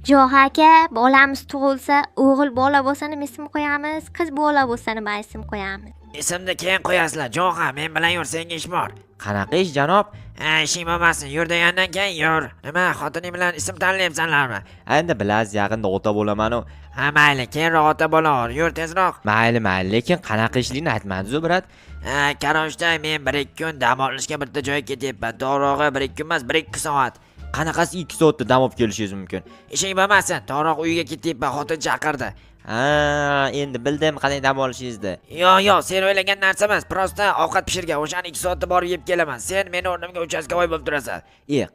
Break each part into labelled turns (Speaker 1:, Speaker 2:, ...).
Speaker 1: Jo'x aka, bolamiz tug'ilsa, o'g'il bola bo'lsa nima ism qo'yamiz, qiz bola bo'lsa nima ism qo'yamiz?
Speaker 2: Ismni keyin qo'yasizlar. Jo'xa, men bilan yur, senga ish bor.
Speaker 3: Qanaqa ish janob?
Speaker 2: Ishing bo'lmasin, yur degandan keyin yur. Nima, xotining bilan ism tanlayapsanlarmi?
Speaker 3: Endi bilasiz, yaqinda ota bo'laman-ku.
Speaker 2: Ha, mayli, keyinroq ota bo'laver. Yur tezroq.
Speaker 3: Mayli, lekin qanaqa ishlikni aytmadingiz-ku, brat.
Speaker 2: Karoshda men 1-2 kun dam olishga bitta joyga ketyapman. To'g'rig'i 1-2 kun emas, 1-2 soat.
Speaker 3: Qanaqasi 2 soatda dam olib kelishingiz mumkin?
Speaker 2: Ishing bo'lmasin, to'g'ri uyiga ketyapman, xotin chaqirdi.
Speaker 3: Endi bildim qanday dam olishingizni.
Speaker 2: Yo'q, sen o'ylagan narsa emas, prosta ovqat pishirgan. O'shani 2 soatda borib yeb kelaman. Sen meni o'rnimga uchastkovoy bo'lib turasan.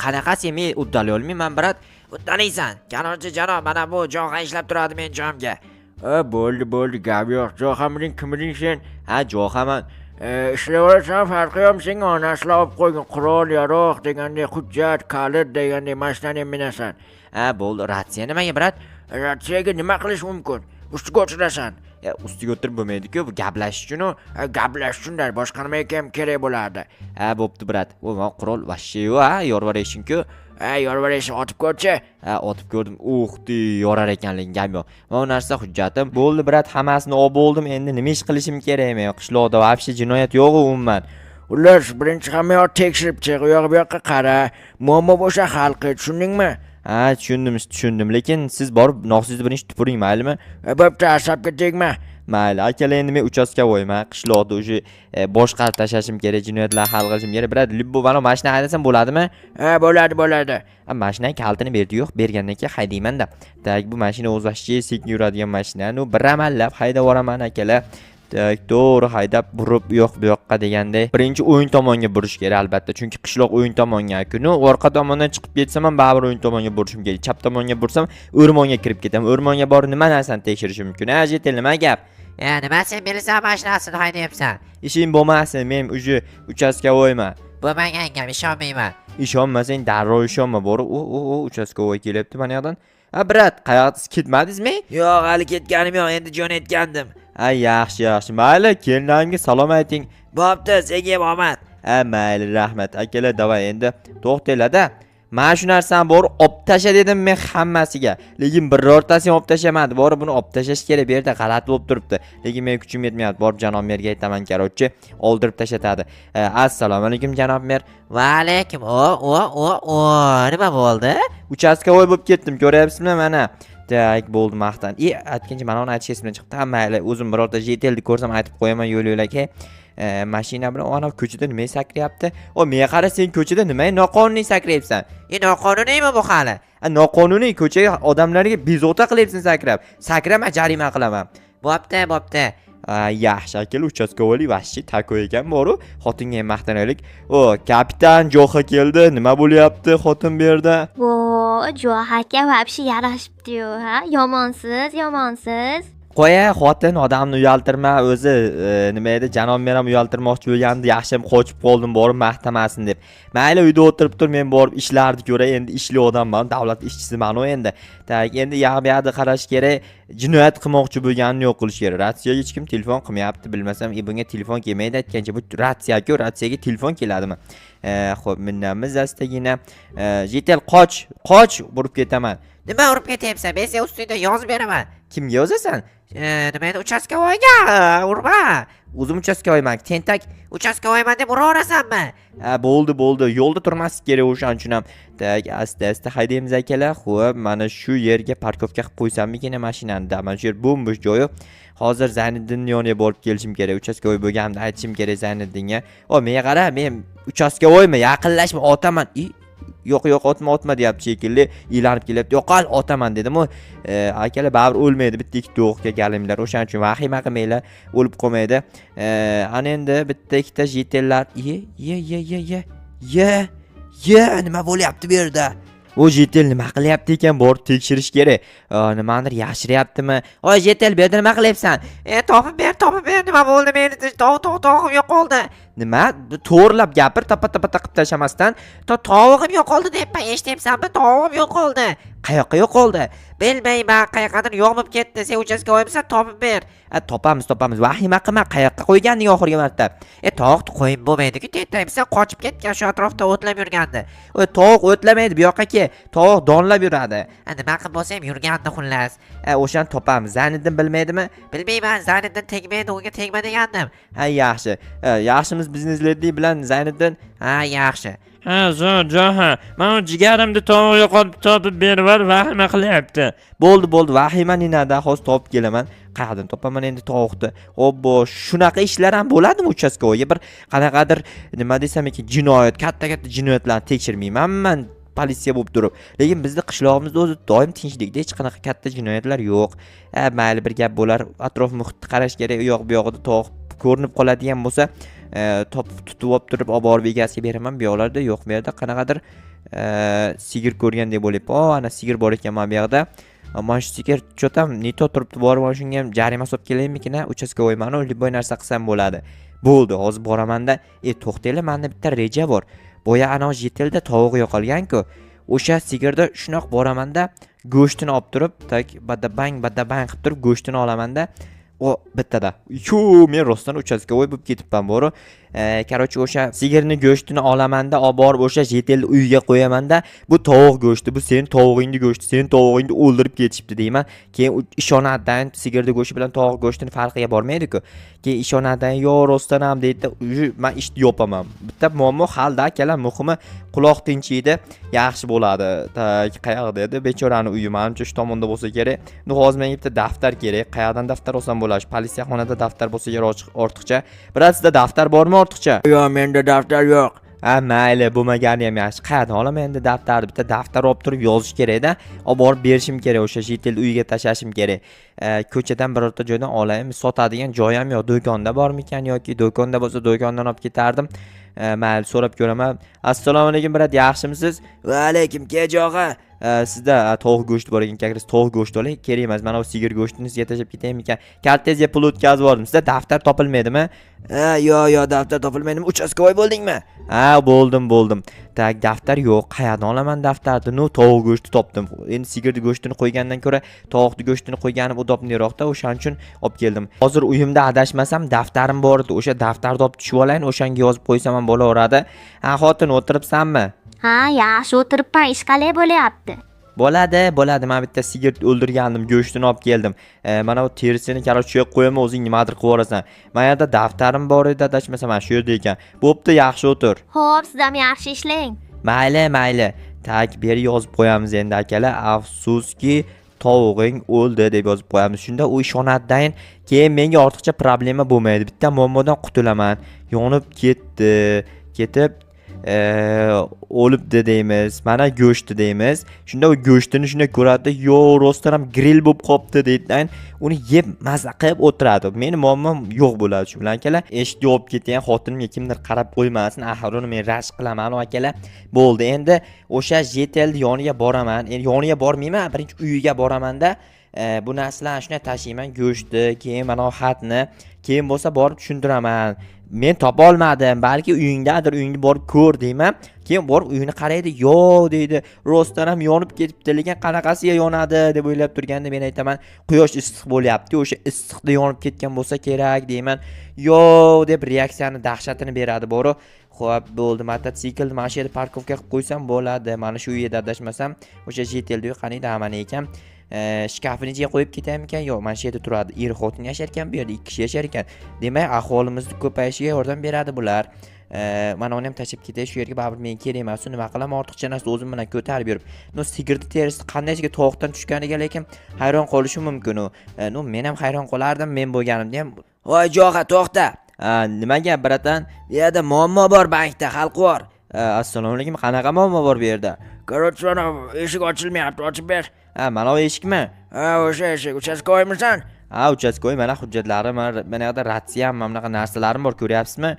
Speaker 3: Qanaqasi men uddalay olmayman, brat.
Speaker 2: Uddalaysan. Karochi janob, mana bu Jo'xa ishlab turadi men jo'mga.
Speaker 3: Bo'ldi, gap yo'q. Jo'xamning kimiding sen? Jo'xaman. Ishlayversan farqi yo'q, senga onaslar olib qo'ygan qurol, yaroq degandek, hujjat, kalit degandek mashinani minasan. Bo'ldi, ratsiya nimaga, brat?
Speaker 2: Ratsiyaga nima qilish mumkin? Ustiga o'tirasan.
Speaker 3: Ustiga o'tirib bo'lmaydi-ku, bu gaplashish uchun-u.
Speaker 2: Gaplashish uchun boshqa nima ham kerak bo'lardi.
Speaker 3: Bo'pti, brat. Men qurol vashshe yo'q, yorvarishing-ku.
Speaker 2: Yorvarishni otib ko'rchi.
Speaker 3: Otib ko'rdim. Yorar ekanliging gap yo'q. Mana narsa hujjatim. Bo'ldi, brat, hammasini olib bo'ldim. Endi nima ish qilishim kerak men? Qishloqda vobshe jinoyat yo'q umuman.
Speaker 2: Ular birinchi hamma yoq tekshirib chiq, u yoq bu yoqqa qara. Muammo bo'lsa hal qil, tushundingmi?
Speaker 3: Tushundim. Lekin siz borib noxushsiz birinchi tupuring, maylimi?
Speaker 2: Bo'pti, asabga tegma.
Speaker 3: Mayli, akalar, endi men uchastkavoyman. Qishloqda o'sha boshqarib tashlashim kerak, jinoyatlar hal qilishim kerak. Brat, Libbo mana mashina haydasam bo'ladimi?
Speaker 2: Bo'ladi.
Speaker 3: Mashinang kalitini berdi yo'q, bergandan keyin haydayman-da. Bu mashina o'z vaqtida sekin yuradigan mashina. Bir amallab haydab boraman, akalar. To'g'ri haydab burib bu yoqqa deganda birinchi o'yin tomonga burish kerak albatta, chunki qishloq o'yin tomonga-ku. Orqa tomondan chiqib ketsam ham baribir o'yin tomonga burishim kerak. Chap tomonga bursam o'rmonga kirib ketaman. O'rmonga borib nima narsani tekshirishim mumkin? Jetel, nima gap?
Speaker 2: Nima sen bilsan mashinasini haydayapsan?
Speaker 3: Ishing bo'lmasin, men o'sha uchastkavoyman.
Speaker 2: Bo'lmagan gap, ishonmayman.
Speaker 3: Ishonmasang darrov ishonma, borib uchastkavoy kelyapti mana yoqdan. Brat, qayoqqa ketmadingizmi?
Speaker 2: Yo'q, hali ketganim yo'q, endi jo'natgandim.
Speaker 3: Yaxshi. Mayli, kelinlarimga salom ayting.
Speaker 2: Bo'pti, senga omad.
Speaker 3: Mayli, rahmat. Akalar, davay endi to'xtanglar-da. Mana shu narsani borib olib tasha dedim men hammasiga. Lekin birortasini olib tashamadi. Borib buni olib tashash kerak, bu yerda g'alati bo'lib turibdi. Lekin men kuchim yetmayapti. Borib janob merga aytaman, karochi, oldirib tashatadi. Assalomu alaykum, janob mer.
Speaker 2: Va alaykum. Nima bo'ldi?
Speaker 3: Uchastkavoy bo'lib ketdim, ko'ryapsizmi mana? Bo'ldi maqtan. Aytgancha mana uni aytish esimdan chiqdi. Mayli, o'zim birorta jetelni ko'rsam aytib qo'yaman yo'l-yo'lakka. Mashina bilan ana ko'chada nima sakrayapti? Menga qara, sen ko'chada nima noqonuniy sakrayapsan?
Speaker 2: Noqonuniymi bu hali?
Speaker 3: Noqonuniy ko'chaga odamlarga bezovta qilyapsan sakrab. Sakrama, jarima qilaman.
Speaker 2: Bo'pti.
Speaker 3: Yaxshi, akalar, uchastkovoylik vashchi tako ekan boru. Xotinga ham maqtanaylik. Kapitan Jo'xa keldi. Nima bo'lyapti xotin bu yerda?
Speaker 1: Jo'x aka vobshe yarashibdi-yu, ha? Yomonsiz.
Speaker 3: Qo'ya, xotin odamni uyaltirma, o'zi nima edi, janob meram uyaltirmoqchi bo'lgandi, yaxshim qochib qoldim borib maqtamasin deb. Mayli, uyda o'tirib tur, men borib ishlarni ko'ray, endi ishli odamman, davlat ishchisiman endi. Endi yoqda qarash kerak, jinoyat qilmoqchi bo'lganini yo'q qilish kerak. Ratsiyaga hech kim telefon qilmayapti, bilmasam, bunga telefon kelmaydi aytgancha, bu ratsiyaga telefon keladimi? Xo'p, minnamiz astagina. Jetel, qoch, burib ketaman.
Speaker 2: Nima urib ketyapsan? Men sen ustingda yozib beraman.
Speaker 3: Kimga yozasan?
Speaker 2: Nima edi, uchastkavoyga urma.
Speaker 3: O'zim uchastkavoyman, tentak
Speaker 2: uchastkavoyman deb uraversanmi?
Speaker 3: Bo'ldi. Yo'lda turmaslik kerak o'shaning uchun ham. Asta haydaymiz akalar. Xo'p, mana shu yerga parkovka qilib qo'ysammikin mashinani. Mana shu yer bo'm-bo'sh joyi. Hozir Zayniddinning yoniga borib kelishim kerak. Uchastkavoy bo'lganimda aytishim kerak Zayniddinga. Menga qara, men uchastkavoyman, yaqinlashma, otaman. Yo'q, otma deyapti shekilli, ilanib kelyapti. Yo'q, otaman dedim. Akalar baribir o'lmaydi, bitta ikkita o'qqa galimlar. O'shaning uchun vahima qilmanglar, o'lib qolmaydi. Ana endi bitta ikkita jetellar. Nima bo'lyapti bu yerda? Jetel nima qilyapti ekan? Borib tekshirish kerak. Nimadir yashiryaptimi?
Speaker 2: Jetel, bu yerda nima qilyapsan? Topib ber, nima bo'ldi? Meni tog'im yo'qoldi.
Speaker 3: Nima? To'g'rilab gapir, tapa qilib tashamasdan.
Speaker 2: Tog'im yo'qoldi deyapman, eshityapsanmi? Tog'im yo'qoldi.
Speaker 3: qayoqqa yo'qoldi?
Speaker 2: Bilmayman, qayoqqadir yo'q bo'lib ketdi. Sen uchastkovoymisan, topib ber.
Speaker 3: Topamiz. Vahima qilma, qayoqqa qo'yganding oxirgi marta?
Speaker 2: Tovuqni qo'yib bo'lmaydi-ku, tentaymisan, qochib ketgan, shu atrofda o'tlab yurgandi.
Speaker 3: Tovuq o'tlamaydi, bu yoqqa kel. Tovuq donlab yuradi.
Speaker 2: Nima qilib bo'lsa ham yurgandi xullas.
Speaker 3: O'shani topamiz. Zaniddin bilmaydimi?
Speaker 2: Bilmayman, Zayniddin tegmaydi, unga tegma degandim.
Speaker 3: Ha, yaxshi. Yaxshimiz biznesleding bilan Zayniddin.
Speaker 2: Ha, yaxshi.
Speaker 4: Ha, Joha, mana jigarimni tovuq yo'qotib topib berib yubor, vahima qilyapti.
Speaker 3: Bo'ldi, Vahima ninada hozir topib kelaman. Qayerdan topaman endi tovuqni? Obbo, shunaqa ishlar ham bo'ladimi uchastkovoyga? Bir qanaqadir nima desam ekan, jinoyat, katta jinoyatlarni tekshirmayman. Politsiya bo'lib turib, lekin bizni qishlog'imizda o'zi doim tinchlikda hech qanaqa katta jinoyatlar yo'q. Mayli bir gap bo'lar, atrof muhitni qarash kerak, u yoq bu yog'ida tovuq ko'rinib qoladigan bo'lsa, tutib olib turib olib borib egasiga beraman. Bu yoqlarda yo'q, bu yerda qanaqadir sigir ko'rgandek bo'lyapti. Ana sigir bor ekan mana bu yoqda. Mana shu sigir cho'tam neto turibdi, borib shunga ham jarima solib kelaymikin, uchastkovoy mana liboy narsa qilsam bo'ladi. Bo'ldi, hozir boramanda. To'xtanglar, menda bitta reja bor. Boya ana yetilda tovuq yo'qolgan-ku. O'sha sigirda shunoq boramanda, go'shtini olib turib, tak badabang qilib turib go'shtini olamanda, o bittada. Men rostdan uchastkovoy bo'lib ketibman, bor. Qarochi o'sha sigirni go'shtini olamanda, olib borib o'sha yetilni uyiga qo'yamanda, bu tovuq go'shti, bu sen tovug'ingni go'shti, sen tovug'ingni o'ldirib ketishibdi deyman. Keyin ishonadidan sigirni go'shti bilan tovuq go'shtining farqiga bormaydi-ku. Keyin ishonadidan yo rostdan ham deydi, men ishni yopaman. Bitta muammo halda akalar, muhimi quloq tinchiydi, yaxshi bo'ladi. Qayoqda edi? Bechorani uyi, menimcha shu tomonda bo'lsa kerak. Hozir menga bitta daftar kerak. Qayoqdan daftar olsam bo'ladi? Politsiyaxonada daftar bo'lsa kerak ortiqcha. Biroq sizda daftar bormi ortiqcha?
Speaker 2: Yo'q, menda daftar yo'q.
Speaker 3: Mayli, bo'lmagani ham yaxshi. Qayerdan olaman endi daftarni? Bitta daftar olib turib yozish kerak-da. Olib borib berishim kerak, o'sha yetil uyiga tashlashim kerak. Ko'chadan birorta joydan olaymi? Sotadigan joy ham yo'q. Do'konda bormikan yoki do'konda bo'lsa do'kondan olib ketardim. Mayli, so'rab ko'raman. Assalomu alaykum, brat, yaxshimisiz?
Speaker 2: Va alaykum, Kejoga.
Speaker 3: Sizda tovuq go'shti bor ekan, kakris tovuq go'shti oling. Kerak emas, mana bu sigir go'shtini sizga tashlab ketaymikan. Kartezga pul o'tkazib yubordim. Sizda daftar topilmaydimi?
Speaker 2: Yo'q, daftar topilmaydimi? Uchastkovoy bo'ldingmi?
Speaker 3: Bo'ldim. Tak, daftar yo'q. Qayerdan olaman daftarni? Tovuq go'shti topdim. Endi sigirni go'shtini qo'ygandan ko'ra tovuqni go'shtini qo'yganim udobliroqda, o'shaning uchun olib keldim. Hozir uyimda adashmasam daftarim bor edi. O'sha daftarni olib tushib olayin, o'shanga yozib qo'ysam ham bo'laveradi. Xotin, o'tiribsanmi?
Speaker 1: Ha, yaxshi o'tiribman. Ish qalay bo'lyapti?
Speaker 3: Bo'ladi. Men bitta sigir o'ldirgandim, go'shtini olib keldim. Mana bu terisini qarochiga qo'yaman, o'zing nimadir qilib yuborasan. Men yerda daftarim bor edi, adashmasam mana shu yerda ekan. Bo'pti, yaxshi o'tir.
Speaker 1: Xo'p, siz ham yaxshi ishlang.
Speaker 3: Mayli. Tak, beri yozib qo'yamiz endi akalar. Afsuski, tovug'ing o'ldi deb yozib qo'yamiz. Shunda u ishonadidan keyin menga ortiqcha problema bo'lmaydi. Bitta muammodan qutulaman. Yonib ketib o'libdi deymiz. Mana go'shti deymiz. Shunda u go'shtini shunday ko'radi, yo rostdan ham grill bo'lib qopti deydidan, uni yeb mazza qilib o'tiradi. Meni muammom yo'q bo'ladi shu bilan akalar. Eshikni yopib ketgan xotinimga kimdir qarab qo'ymasin, axir uni men rashk qilaman akalar. Bo'ldi, endi o'sha yetelni yoniga boraman. Endi yoniga bormayman, birinchi uyiga boramanda bu narsalarni shunday tashiyman, go'shtni, keyin mana xatni, keyin bo'lsa borib tushuntiraman. Men topa olmadim, balki uyingdadir, uyingni borib ko'r deyman. Keyin borib uyini qaraydi, yo'q deydi, rostdan ham yonib ketibdi, lekin qanaqasiga yonadi deb o'ylab turganda men aytaman, quyosh issiq bo'lyapti, o'sha issiqda yonib ketgan bo'lsa kerak deyman. Yo'q deb reaksiyani dahshatini beradi, bor. Xo'p, bo'ldi, mototsiklni mana shu yerda parkovka qilib qo'ysam bo'ladi. Mana shu yerda adashmasam, o'sha yetelda qaniydi amani ekan. Shkafini ichiga qo'yib ketaymikan? Yo'q, mana shu yerda turadi. Er-xotin yashar ekan, bu yerda 2 kishi yashar ekan. Demak, aholimizni ko'payishiga yordam beradi bular. Mana uni ham tashib ketay, shu yerga baribir men kerak emas, nima qilaman, ortiqcha narsa o'zim bilan ko'tarib yurib. Sigirni terisi qandaysiga tovuqdan tushganiga lekin hayron qolishi mumkin u. Men ham hayron qolardim, men bo'lganimda ham.
Speaker 2: Voy Joga, to'xta.
Speaker 3: Nimaga, bratan?
Speaker 2: Bu yerda muammo bor, bankda xalq bor.
Speaker 3: Assalomu alaykum, qanaqa muammo bor bu yerda?
Speaker 2: Qarochi, eshik ochilmayapti, ochib ber.
Speaker 3: Mana bu eshikmi?
Speaker 2: O'sha eshik. Uchastkovoymisan?
Speaker 3: Uchastkovoy, mana hujjatlarim, mana yoqda ratsiyam, mana bunaqa narsalarim bor, ko'ryapsizmi?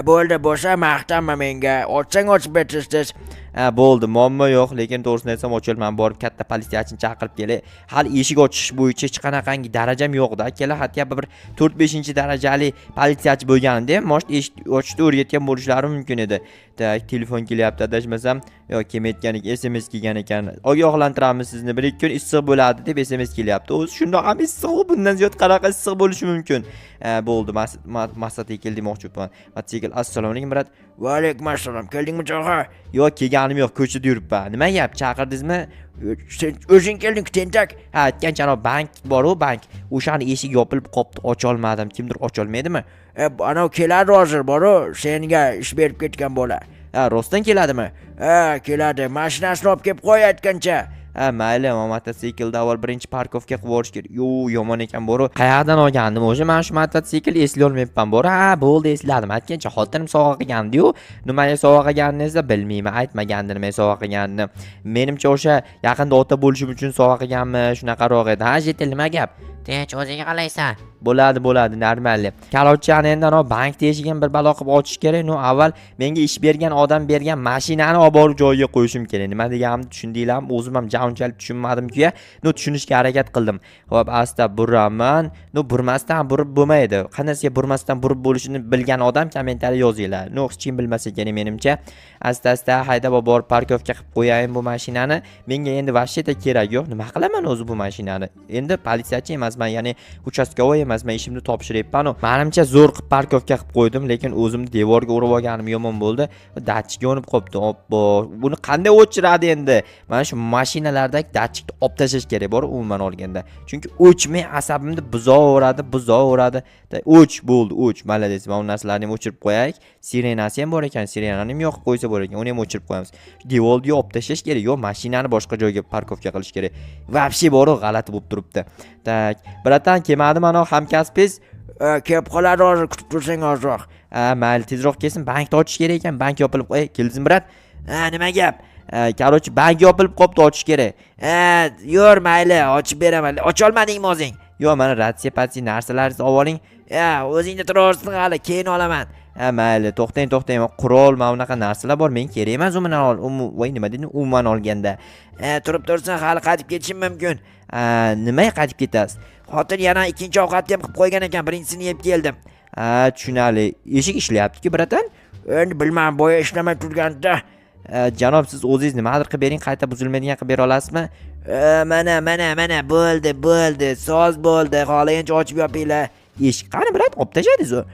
Speaker 2: Bo'ldi, bo'lsa maqtanma menga. Ochsang ochib ber tez.
Speaker 3: Bo'ldi, muammo yo'q, lekin to'g'risini aytsam ochilman, borib katta politsiyachini chaqirib kelay. Hali eshik ochish bo'yicha hech qanaqangi darajam yo'q-da. Kela hatto bir 4-5 darajali politsiyachi bo'lganida ham moshit eshik ochishni o'rgatgan bo'lishlari mumkin edi. Tak, telefon kelyapti, adashmasam, yo'q, kelmayotgan ekan, SMS kelgan ekan. Ogohlantiramiz sizni, 1-2 kun issiq bo'ladi deb SMS kelyapti. O'zi shundoq ham issiq, bundan ziyod qanaqa issiq bo'lishi mumkin? Bo'ldi, maqsad ekil demoqchi bo'laman. Matsikil, assalomu alaykum, brat.
Speaker 2: Va alaykum assalom. Keldingmi cho'g'a?
Speaker 3: Yo'q, kelganim yo'q, ko'chada yuribman. Nima gap, chaqirdingizmi?
Speaker 2: Sen o'zing kelding, tentak.
Speaker 3: Ha, aytgan janob bank bor-ku, bank. O'shani eshik yopilib qopti, ocha olmadim. Kimdir ocha olmaydimi?
Speaker 2: Ana keladi hozir, boru senga ish berib ketgan bola.
Speaker 3: Ha, rostdan keladimi?
Speaker 2: Ha, keladi. Mashinasini olib kelib qo'y aytgancha.
Speaker 3: Ha, mayli, mototsiklda avval birinchi parkovka qilib yuborish kerak. Yomon ekan boru. Qayerdan olgandim? O'sha men shu mototsikl eslay olmayapman boru. Ha, bo'ldi, esladim. Aytgancha xotinim sovg'a qilgandi-yu. Nimaga sovg'a qilganini esa bilmayman. Aytmagandi nima sovg'a qilganini. Menimcha o'sha yaqinda ota bo'lishim uchun sovg'a qilganmi? Shunaqaroq edi. Ha, jetel nima gap?
Speaker 5: Tinch, o'zing qalaysan?
Speaker 3: Bo'ladi, normal. Kalotchani endi ana bank teshigini bir balo qilib ochish kerak. No, avval menga ish bergan odam bergan mashinani olib borib joyiga qo'yishim kerak. Nima deganimni tushundinglarmi? O'zim ham unchalik tushunmadim-ku. No, tushunishga harakat qildim. Xo'p, asta buraman. No, burmasdan burib bo'lmaydi. Qanday burmasdan burib bo'lishini bilgan odam kommentariy yozinglar. No, hech kim bilmasa kerak menimcha. Asta haydab borib parkovka qilib qo'yayin bu mashinani. Menga endi vashita kerak yo'q. Nima qilaman o'zi bu mashinani? Endi politsiyachi emasman, ya'ni uchastkovoy emasman, ishimni topshiryapman. Menimcha zo'r qilib parkovka qilib qo'ydim, lekin o'zimni devorga urib olganim yomon bo'ldi. Datchik yonib qopti. Oppo, buni qanday o'chiradi endi? Mana shu mashinalardagi datchikni olib tashlash kerak bor umuman olganda. Chunki o'chmay asabimni buzaveradi. O'ch bo'ldi, o'ch. Malades, mana bu narsalarni ham o'chirib qo'yaylik. Sirenasi ham bor ekan, sirenani ham yo'q qo'ysa bo'lar ekan. Uni ham o'chirib qo'yamiz. Devorga olib tashlash kerak, yo'q, mashinani boshqa joyga parkovka qilish kerak. Vobshe bor-ku, g'alati bo'lib turibdi. Tak, bratan, kelmadi mana hamkasbingiz?
Speaker 2: Kelib qoladi hozir, kutib tursang ozroq.
Speaker 3: Mayli, tezroq kelsin, bankni ochish kerak ekan. Bank yopilib qo'y. Keldingizmi, brat?
Speaker 2: Nima gap?
Speaker 3: Korotchi, bank yopilib qopti, ochish kerak.
Speaker 2: Yur, mayli, ochib beraman. Ocha olmadingmi o'zing?
Speaker 3: Yo'q, mana ratsiya narsalaringizni olib oling.
Speaker 2: O'zingda turaversin hali, keyin olaman.
Speaker 3: Mayli, to'xtang. Qurol, mana bunaqa narsalar bor. Men kerak emas voy, nima dedim? Umuman olganda.
Speaker 2: Turib tursin, hali qaytib ketishim mumkin.
Speaker 3: Nimaga qaytib ketasiz?
Speaker 2: Xotin yana ikkinchi ovqatni ham qilib qo'ygan ekan, birinchisini yeb keldim.
Speaker 3: Tushunali. Eshik ishlayapti-ku, bratan?
Speaker 2: Endi bilmayman, boya ishlamay turganda.
Speaker 3: Janob, siz o'zingiz nimadir qilib bering, qayta buzilmaydigan qilib bera olasizmi?
Speaker 2: Mana, bo'ldi, soz bo'ldi. Xohlayincha ochib yopinglar.
Speaker 3: Eshik qani, brat? Olib tashladingiz u?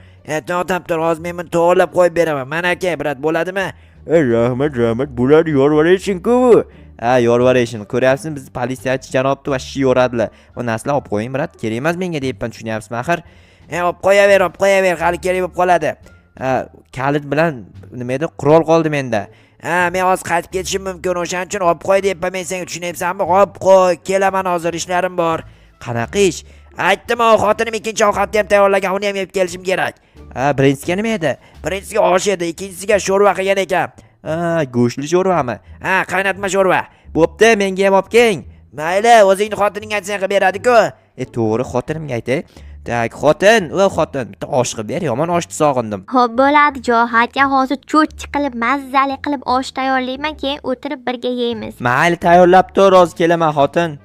Speaker 2: To'xtab tur, hozir men buni to'g'irlab qo'yib beraman. Mana aka, brat, bo'ladimi?
Speaker 3: Rahmat, bo'ladi, yorvaraysin-ku. Yorvaraysin. Ko'ryapsizmi, biz politsiyachi janobni va shi yoradilar. Bu narsalar olib qo'ying, brat. Kerak emas menga deyapman, tushunyapsizmi axir?
Speaker 2: Olib qo'yaver, hali kerak bo'lib qoladi.
Speaker 3: Kalit bilan nima edi? Qurol qoldi menda.
Speaker 2: Men hozir qaytib ketishim mumkin, o'shaning uchun olib qo'y deyapman men senga, tushunyapsanmi? Olib qo'y, kelaman hozir, ishlarim bor.
Speaker 3: Qanaqa ish?
Speaker 2: Aytdim, xotinim ikkinchi ovqatni ham tayyorlagan, uni ham yeb kelishim kerak.
Speaker 3: Birinchisiga nima edi?
Speaker 2: Birinchisiga osh edi, ikkinchisiga sho'rva qilgan ekan.
Speaker 3: Go'shtli sho'rvami?
Speaker 2: Qaynatma sho'rva.
Speaker 3: Bo'pti, menga ham olib keling.
Speaker 2: Mayli, o'zingni xotining aytsang qilib beradi-ku.
Speaker 3: To'g'ri, xotinimga aytay. Tak, xotin, bitta osh qilib ber, yomon oshni sog'indim.
Speaker 1: Xo'p, bo'ladi, Jo'xatga hozir cho'chchi qilib, mazali qilib osh tayyorlayman, keyin o'tirib birga yeymiz.
Speaker 3: Mayli, tayyorlab tur, hozir kelaman, xotin.